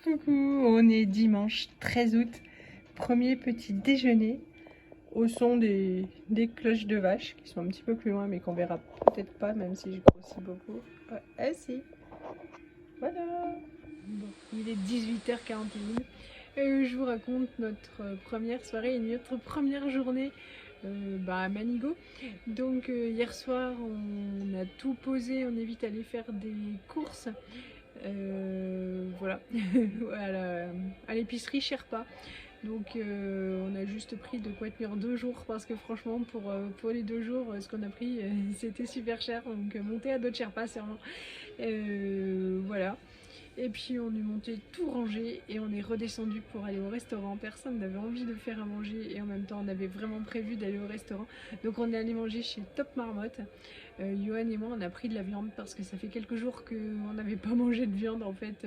Coucou, on est dimanche 13 août, premier petit déjeuner au son des cloches de vache qui sont un petit peu plus loin mais qu'on verra peut-être pas même si je grossis beaucoup. Ah si, voilà. Bon, il est 18h41 et je vous raconte notre première soirée et notre première journée à Manigo. Donc hier soir on a tout posé, on est vite allé faire des courses. Voilà, à l'épicerie Sherpa. Donc on a juste pris de quoi tenir 2 jours parce que franchement pour les 2 jours ce qu'on a pris c'était super cher. Donc monter à dos de Sherpa c'est vraiment voilà. Et puis on est monté tout rangé et on est redescendu pour aller au restaurant. Personne n'avait envie de faire à manger et en même temps on avait vraiment prévu d'aller au restaurant. Donc on est allé manger chez Top Marmotte. Johan et moi on a pris de la viande parce que ça fait quelques jours qu'on n'avait pas mangé de viande en fait.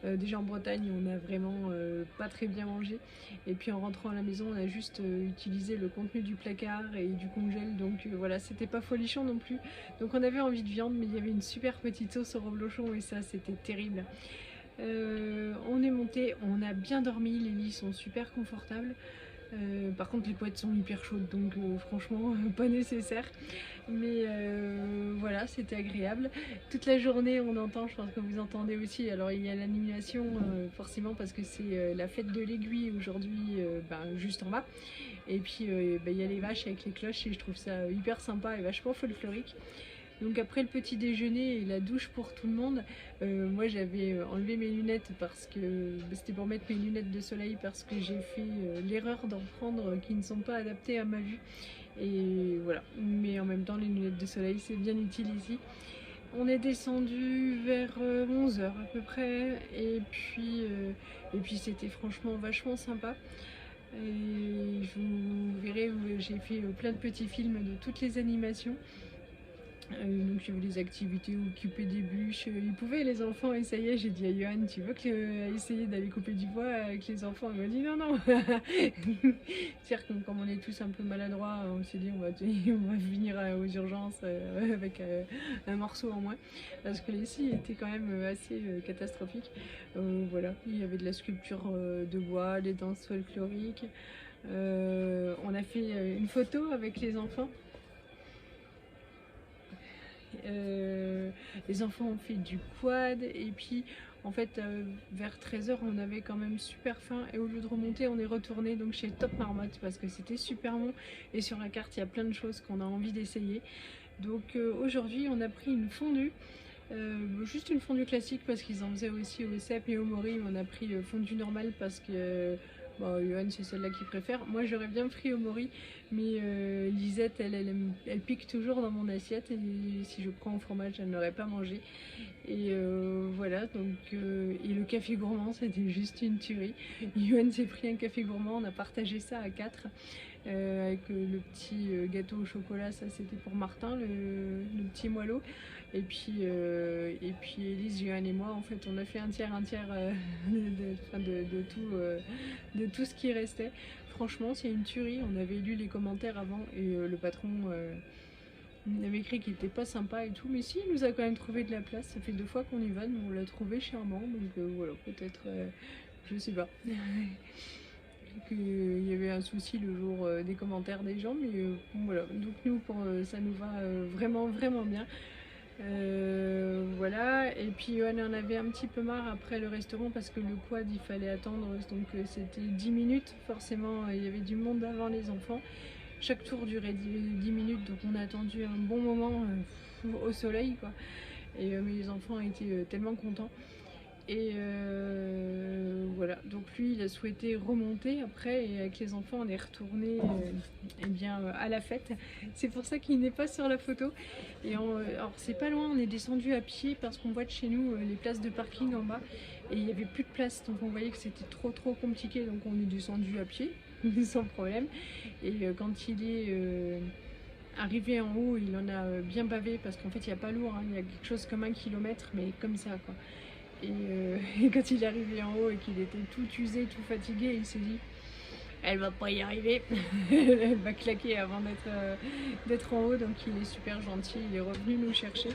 Déjà en Bretagne on a vraiment pas très bien mangé. Et puis en rentrant à la maison on a juste utilisé le contenu du placard et du congèle. Donc voilà, c'était pas folichon non plus. Donc on avait envie de viande mais il y avait une super petite sauce au reblochon et ça c'était terrible. On est monté, on a bien dormi, les lits sont super confortables. Par contre les couettes sont hyper chaudes donc franchement pas nécessaire, mais voilà, c'était agréable. Toute la journée on entend, je pense que vous entendez aussi, alors il y a l'animation forcément parce que c'est la fête de l'aiguille aujourd'hui juste en bas, et puis il y a les vaches avec les cloches et je trouve ça hyper sympa et vachement folklorique. Donc après le petit déjeuner et la douche pour tout le monde, moi j'avais enlevé mes lunettes parce que c'était pour mettre mes lunettes de soleil parce que j'ai fait l'erreur d'en prendre qui ne sont pas adaptées à ma vue. Et voilà, mais en même temps les lunettes de soleil c'est bien utile ici. On est descendu vers 11h à peu près et puis c'était franchement vachement sympa. Et vous verrez, j'ai fait plein de petits films de toutes les animations. Donc j'ai vu les activités, couper des bûches, ils pouvaient les enfants essayer, j'ai dit à Johan tu veux essayer d'aller couper du bois avec les enfants, il m'a dit non non. C'est-à-dire que comme on est tous un peu maladroits, on s'est dit on va venir aux urgences avec un morceau en moins, parce que les scies étaient quand même assez catastrophiques. Voilà, il y avait de la sculpture de bois, les danses folkloriques, on a fait une photo avec les enfants. Les enfants ont fait du quad et puis en fait vers 13h on avait quand même super faim et au lieu de remonter on est retourné donc chez Top Marmotte parce que c'était super bon et sur la carte il y a plein de choses qu'on a envie d'essayer. Donc aujourd'hui on a pris une fondue, juste une fondue classique parce qu'ils en faisaient aussi au cèpe et au mori. On a pris fondue normale parce que Johan c'est celle-là qu'il préfère. Moi j'aurais bien pris au mori, mais Lisette elle pique toujours dans mon assiette et si je prends au fromage elle n'aurait pas mangé. Et voilà, donc et le café gourmand c'était juste une tuerie. Johan s'est pris un café gourmand, on a partagé ça à 4 avec le petit gâteau au chocolat, ça c'était pour Martin, le petit moelleux. Et puis Elise, Johan et moi, en fait, on a fait un tiers de tout ce qui restait. Franchement, c'est une tuerie. On avait lu les commentaires avant et le patron avait écrit qu'il était pas sympa et tout. Mais si, il nous a quand même trouvé de la place. Ça fait 2 fois qu'on y va, mais on l'a trouvé charmant. Donc voilà, peut-être, je sais pas. Qu'il y avait un souci le jour des commentaires des gens, mais voilà. Donc nous, ça nous va vraiment bien. Voilà, et puis on en avait un petit peu marre après le restaurant parce que le quad il fallait attendre, donc c'était 10 minutes, forcément il y avait du monde avant les enfants, chaque tour durait 10 minutes, donc on a attendu un bon moment au soleil quoi, et mais les enfants étaient tellement contents. Et voilà, donc lui il a souhaité remonter après et avec les enfants on est retourné à la fête. C'est pour ça qu'il n'est pas sur la photo. Et alors c'est pas loin, on est descendu à pied parce qu'on voit de chez nous les places de parking en bas et il n'y avait plus de place, donc on voyait que c'était trop compliqué, donc on est descendu à pied sans problème. Et quand il est arrivé en haut, il en a bien bavé parce qu'en fait il n'y a pas lourd, hein, il y a quelque chose comme 1 kilomètre mais comme ça quoi. Et quand il est arrivé en haut et qu'il était tout usé, tout fatigué, il s'est dit elle va pas y arriver. Elle va claquer avant d'être en haut, donc il est super gentil, il est revenu nous chercher.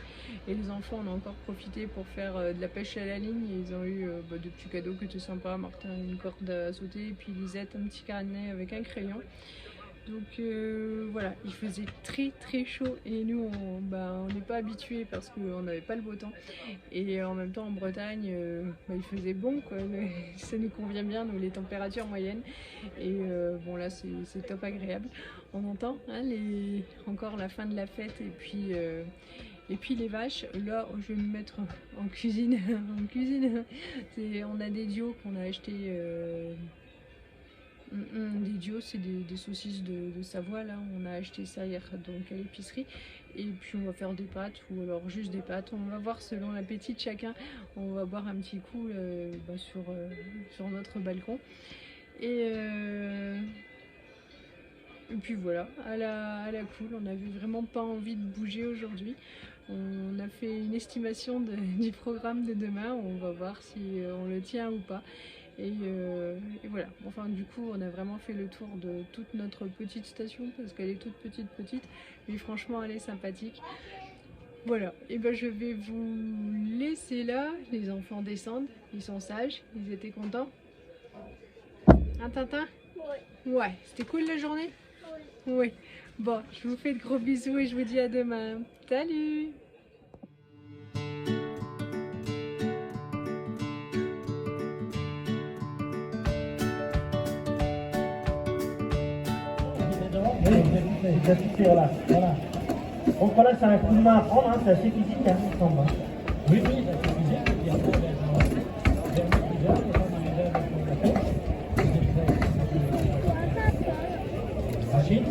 Et les enfants, on a encore profité pour faire de la pêche à la ligne. Ils ont eu de petits cadeaux qui étaient sympas, Martin une corde à sauter, et puis Lisette un petit carnet avec un crayon. Donc voilà, il faisait très chaud et nous on n'est pas habitués parce qu'on n'avait pas le beau temps, et en même temps en Bretagne il faisait bon quoi, ça nous convient bien, nous, les températures moyennes, et bon là c'est top agréable. On entend hein, encore la fin de la fête, et puis les vaches. Là je vais me mettre en cuisine. En cuisine, on a des dios qu'on a achetés. Des dios, c'est des saucisses de Savoie, là, on a acheté ça hier donc à l'épicerie, et puis on va faire des pâtes ou alors juste des pâtes, on va voir selon l'appétit de chacun. On va boire un petit coup sur notre balcon, et puis voilà, à la cool. On n'avait vraiment pas envie de bouger aujourd'hui. On a fait une estimation du programme de demain, on va voir si on le tient ou pas. Et voilà, enfin du coup on a vraiment fait le tour de toute notre petite station parce qu'elle est toute petite, mais franchement elle est sympathique. Voilà, et ben je vais vous laisser là, les enfants descendent, ils sont sages, ils étaient contents. Hein Tintin? Oui. Ouais, c'était cool la journée? Oui. Oui. Bon, je vous fais de gros bisous et je vous dis à demain. Salut! Voilà. Donc voilà, c'est un coup de main à prendre, hein, c'est assez physique, hein, il me semble. Oui, c'est assez physique. Et puis après, Rachid,